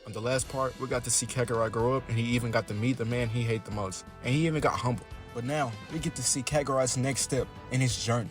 On the last part, we got to see Kakarot grow up, and he even got to meet the man he hated the most, and he even got humble. But now, we get to see Kakarot's next step in his journey.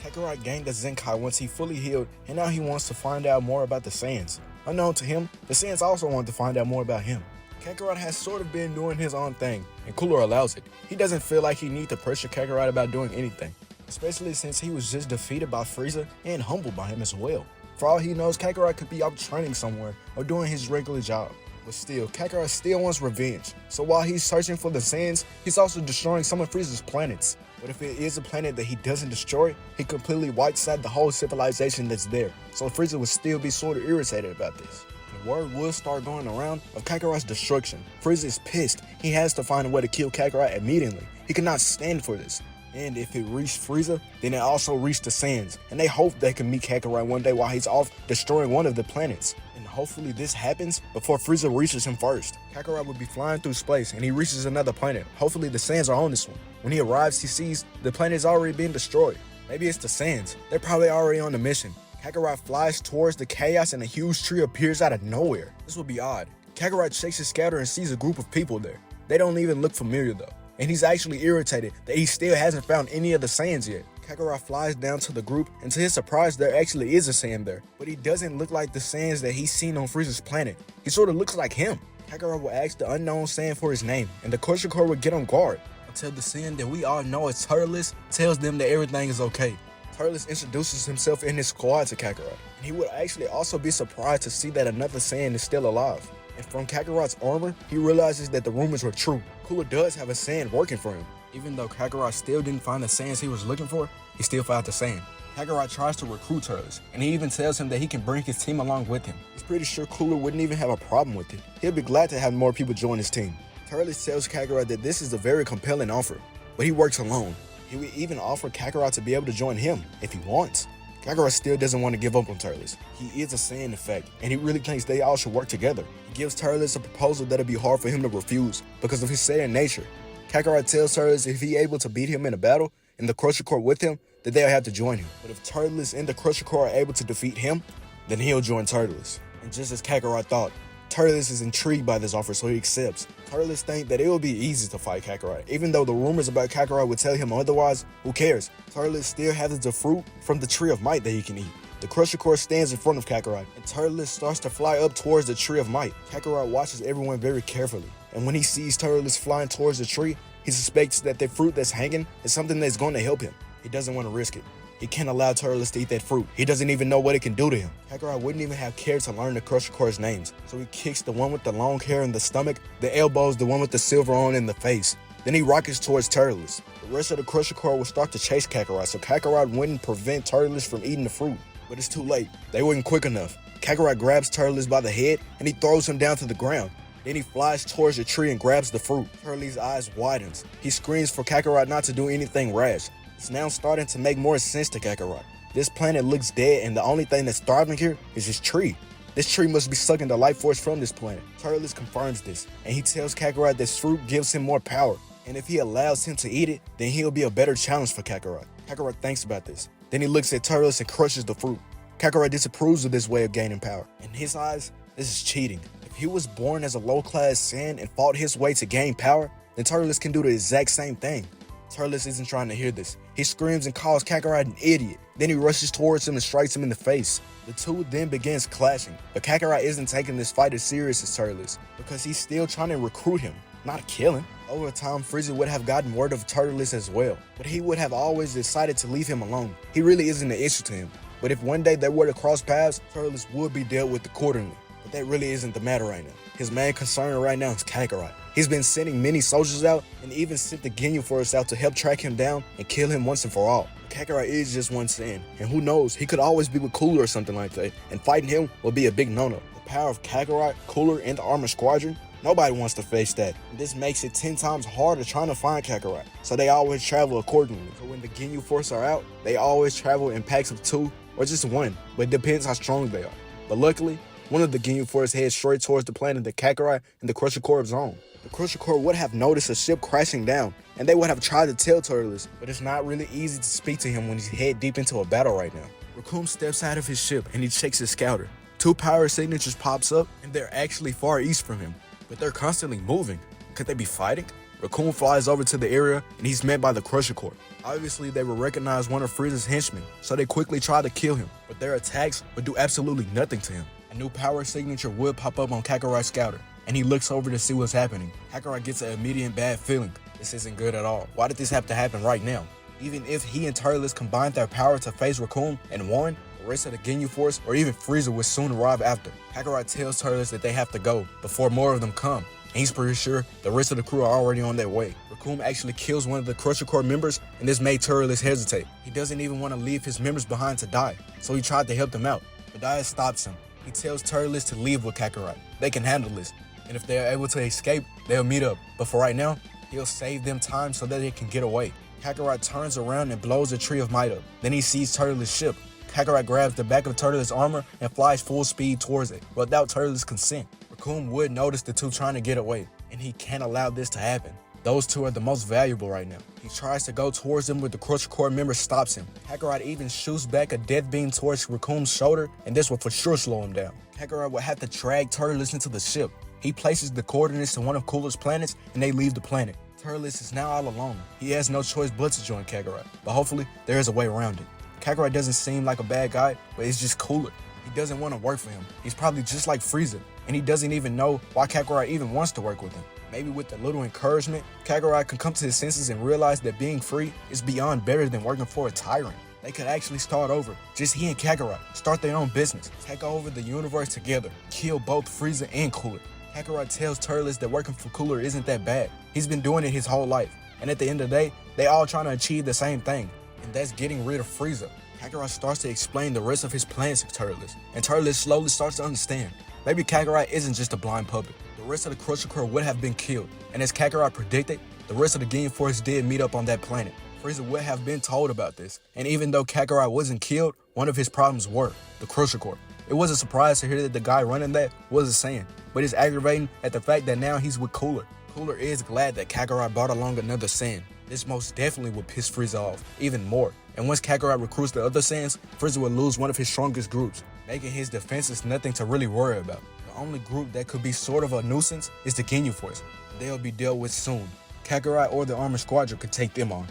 Kakarot gained the Zenkai once he fully healed, and now he wants to find out more about the Saiyans. Unknown to him, the Saiyans also want to find out more about him. Kakarot has sort of been doing his own thing, and Cooler allows it. He doesn't feel like he needs to pressure Kakarot about doing anything, especially since he was just defeated by Frieza and humbled by him as well. For all he knows, Kakarot could be out training somewhere or doing his regular job. But still, Kakarot still wants revenge. So while he's searching for the Saiyans, he's also destroying some of Frieza's planets. But if it is a planet that he doesn't destroy, he completely wipes out the whole civilization that's there. So Frieza would still be sort of irritated about this. The word will start going around of Kakarot's destruction. Frieza is pissed. He has to find a way to kill Kakarot immediately. He cannot stand for this. And if it reached Frieza, then it also reached the Saiyans. And they hope they can meet Kakarot one day while he's off destroying one of the planets. And hopefully this happens before Frieza reaches him first. Kakarot would be flying through space and he reaches another planet. Hopefully the Saiyans are on this one. When he arrives, he sees the planet is already being destroyed. Maybe it's the Saiyans. They're probably already on the mission. Kakarot flies towards the chaos and a huge tree appears out of nowhere. This would be odd. Kakarot checks his scouter and sees a group of people there. They don't even look familiar though. And he's actually irritated that he still hasn't found any of the Saiyans yet. Kakarot flies down to the group, and to his surprise, there actually is a Saiyan there. But he doesn't look like the Saiyans that he's seen on Frieza's planet. He sort of looks like him. Kakarot will ask the unknown Saiyan for his name, and the Core would get on guard. Until the Saiyan that we all know as Turles tells them that everything is okay. Turles introduces himself and his squad to Kakarot, and he would actually also be surprised to see that another Saiyan is still alive. And from Kakarot's armor, he realizes that the rumors were true. Cooler does have a Saiyan working for him. Even though Kakarot still didn't find the Saiyans he was looking for, he still found the Saiyan. Kakarot tries to recruit Turles, and he even tells him that he can bring his team along with him. He's pretty sure Cooler wouldn't even have a problem with it. He'll be glad to have more people join his team. Turles tells Kakarot that this is a very compelling offer, but he works alone. He would even offer Kakarot to be able to join him if he wants. Kakarot still doesn't want to give up on Turles. He is a Saiyan in fact, and he really thinks they all should work together. He gives Turles a proposal that'll be hard for him to refuse because of his Saiyan nature. Kakarot tells Turles if he's able to beat him in a battle and the Crusher Corps with him, that they'll have to join him. But if Turles and the Crusher Corps are able to defeat him, then he'll join Turles. And just as Kakarot thought, Turles is intrigued by this offer, so he accepts. Turles thinks that it will be easy to fight Kakarot. Even though the rumors about Kakarot would tell him otherwise, who cares? Turles still has the fruit from the Tree of Might that he can eat. The Crusher Corps stands in front of Kakarot, and Turles starts to fly up towards the Tree of Might. Kakarot watches everyone very carefully, and when he sees Turles flying towards the tree, he suspects that the fruit that's hanging is something that's going to help him. He doesn't want to risk it. He can't allow Turles to eat that fruit. He doesn't even know what it can do to him. Kakarot wouldn't even have cared to learn the Crusher Corps' names, so he kicks the one with the long hair in the stomach, the elbows, the one with the silver on in the face. Then he rockets towards Turles. The rest of the Crusher Corps will start to chase Kakarot, so Kakarot wouldn't prevent Turles from eating the fruit. But it's too late. They weren't quick enough. Kakarot grabs Turles by the head and he throws him down to the ground. Then he flies towards the tree and grabs the fruit. Turles' eyes widens. He screams for Kakarot not to do anything rash. It's now starting to make more sense to Kakarot. This planet looks dead and the only thing that's thriving here is this tree. This tree must be sucking the life force from this planet. Turles confirms this, and he tells Kakarot this fruit gives him more power. And if he allows him to eat it, then he'll be a better challenge for Kakarot. Kakarot thinks about this. Then he looks at Turles and crushes the fruit. Kakarot disapproves of this way of gaining power. In his eyes, this is cheating. If he was born as a low-class Saiyan and fought his way to gain power, then Turles can do the exact same thing. Turles isn't trying to hear this. He screams and calls Kakarot an idiot. Then he rushes towards him and strikes him in the face. The two then begins clashing, but Kakarot isn't taking this fight as serious as Turles because he's still trying to recruit him, not kill him. Over time, Frieza would have gotten word of Turles as well, but he would have always decided to leave him alone. He really isn't an issue to him, but if one day they were to cross paths, Turles would be dealt with accordingly. But that really isn't the matter right now. His main concern right now is Kakarot. He's been sending many soldiers out and even sent the Ginyu Force out to help track him down and kill him once and for all. Kakarot is just one Saiyan, and who knows, he could always be with Cooler or something like that, and fighting him would be a big no-no. The power of Kakarot, Cooler, and the Armored Squadron, nobody wants to face that. This makes it 10 times harder trying to find Kakarot, so they always travel accordingly. So when the Ginyu Force are out, they always travel in packs of 2 or just 1, but it depends how strong they are. But luckily, one of the Ginyu Force heads straight towards the planet that Kakarot and the Crusher Corps own. The Crusher Corps would have noticed a ship crashing down, and they would have tried to tell Turles, but it's not really easy to speak to him when he's head deep into a battle right now. Raccoon steps out of his ship and he checks his scouter. 2 power signatures pops up, and they're actually far east from him, but they're constantly moving. Could they be fighting? Raccoon flies over to the area, and he's met by the Crusher Corps. Obviously, they will recognize one of Frieza's henchmen, so they quickly try to kill him, but their attacks would do absolutely nothing to him. A new power signature would pop up on Kakarot's scouter, and he looks over to see what's happening. Kakarot gets an immediate bad feeling. This isn't good at all. Why did this have to happen right now? Even if he and Turles combined their power to face Raccoon and won, the rest of the Ginyu Force or even Frieza would soon arrive after. Kakarot tells Turles that they have to go before more of them come. And he's pretty sure the rest of the crew are already on their way. Raccoon actually kills one of the Crusher Corps members, and this made Turles hesitate. He doesn't even want to leave his members behind to die, so he tried to help them out. But Dia stops him. He tells Turles to leave with Kakarot. They can handle this, and if they're able to escape, they'll meet up. But for right now, he'll save them time so that they can get away. Kakarot turns around and blows the Tree of Might up. Then he sees Turles' ship. Kakarot grabs the back of Turles' armor and flies full speed towards it, without Turles' consent. Raccoon would notice the two trying to get away, and he can't allow this to happen. Those two are the most valuable right now. He tries to go towards them, but the Crusher Corps member stops him. Kakarot even shoots back a death beam towards Raccoon's shoulder, and this will for sure slow him down. Kakarot will have to drag Turles into the ship. He places the coordinates to one of Cooler's planets, and they leave the planet. Turles is now all alone. He has no choice but to join Kakarot, but hopefully there is a way around it. Kakarot doesn't seem like a bad guy, but it's just Cooler. He doesn't want to work for him. He's probably just like Frieza, and he doesn't even know why Kakarot even wants to work with him. Maybe with a little encouragement, Kakarot can come to his senses and realize that being free is beyond better than working for a tyrant. They could actually start over, just he and Kakarot, start their own business, take over the universe together, kill both Frieza and Cooler. Kakarot tells Turles that working for Cooler isn't that bad. He's been doing it his whole life, and at the end of the day, they all trying to achieve the same thing, and that's getting rid of Frieza. Kakarot starts to explain the rest of his plans to Turles, and Turles slowly starts to understand. Maybe Kakarot isn't just a blind puppet. The rest of the Crusher Corps would have been killed, and as Kakarot predicted, the rest of the Ginyu Force did meet up on that planet. Frieza would have been told about this, and even though Kakarot wasn't killed, one of his problems were the Crusher Corps. It was a surprise to hear that the guy running that was a Saiyan, but it's aggravating at the fact that now he's with Cooler. Cooler is glad that Kakarot brought along another Saiyan. This most definitely would piss Frieza off even more, and once Kakarot recruits the other Saiyans, Frieza will lose one of his strongest groups, making his defenses nothing to really worry about. The only group that could be sort of a nuisance is the Ginyu Force. They'll be dealt with soon. Kakarot or the Armored Squadron could take them on.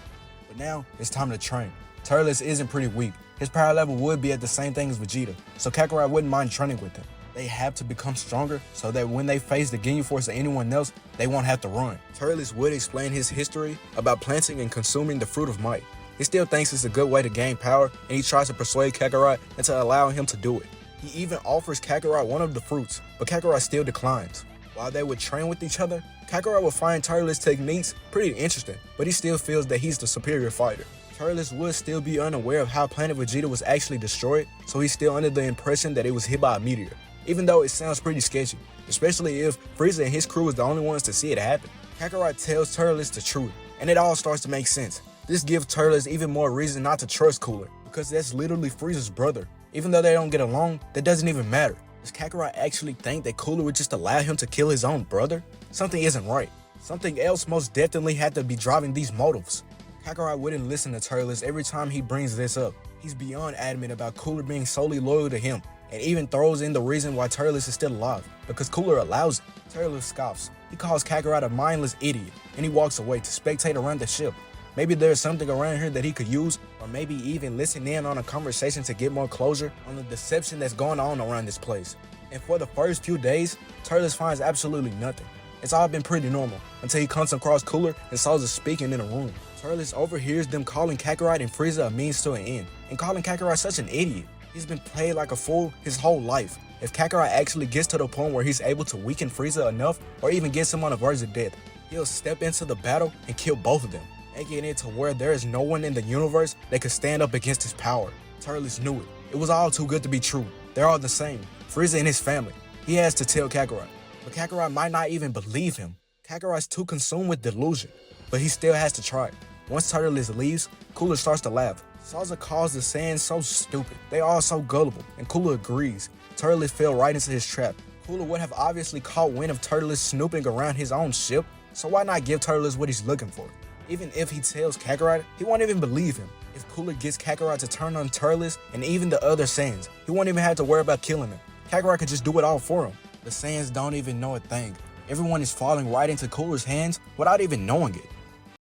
But now, it's time to train. Turles isn't pretty weak. His power level would be at the same thing as Vegeta, so Kakarot wouldn't mind training with him. They have to become stronger so that when they face the Ginyu Force or anyone else, they won't have to run. Turles would explain his history about planting and consuming the Fruit of Might. He still thinks it's a good way to gain power, and he tries to persuade Kakarot into allowing him to do it. He even offers Kakarot one of the fruits, but Kakarot still declines. While they would train with each other, Kakarot would find Turles' techniques pretty interesting, but he still feels that he's the superior fighter. Turles would still be unaware of how Planet Vegeta was actually destroyed, so he's still under the impression that it was hit by a meteor, even though it sounds pretty sketchy, especially if Frieza and his crew is the only ones to see it happen. Kakarot tells Turles the truth, and it all starts to make sense. This gives Turles even more reason not to trust Cooler, because that's literally Frieza's brother. Even though they don't get along, that doesn't even matter. Does Kakarot actually think that Cooler would just allow him to kill his own brother? Something isn't right. Something else most definitely had to be driving these motives. Kakarot wouldn't listen to Turles every time he brings this up. He's beyond adamant about Cooler being solely loyal to him, and even throws in the reason why Turles is still alive, because Cooler allows it. Turles scoffs. He calls Kakarot a mindless idiot, and he walks away to spectate around the ship. Maybe there's something around here that he could use, or maybe even listen in on a conversation to get more closure on the deception that's going on around this place. And for the first few days, Turles finds absolutely nothing. It's all been pretty normal, until he comes across Cooler and Salza speaking in a room. Turles overhears them calling Kakarot and Frieza a means to an end, and calling Kakarot such an idiot. He's been played like a fool his whole life. If Kakarot actually gets to the point where he's able to weaken Frieza enough, or even gets him on the verge of death, he'll step into the battle and kill both of them, making it to where there is no one in the universe that could stand up against his power. Turles knew it. It was all too good to be true. They're all the same. Frieza and his family. He has to tell Kakarot, but Kakarot might not even believe him. Kakarot's too consumed with delusion, but he still has to try. Once Turles leaves, Cooler starts to laugh. Salza calls the Saiyans so stupid. They are so gullible, and Cooler agrees. Turles fell right into his trap. Cooler would have obviously caught wind of Turles snooping around his own ship, so why not give Turles what he's looking for? Even if he tells Kakarot, he won't even believe him. If Cooler gets Kakarot to turn on Turles and even the other Saiyans, he won't even have to worry about killing him. Kakarot could just do it all for him. The Saiyans don't even know a thing. Everyone is falling right into Cooler's hands without even knowing it.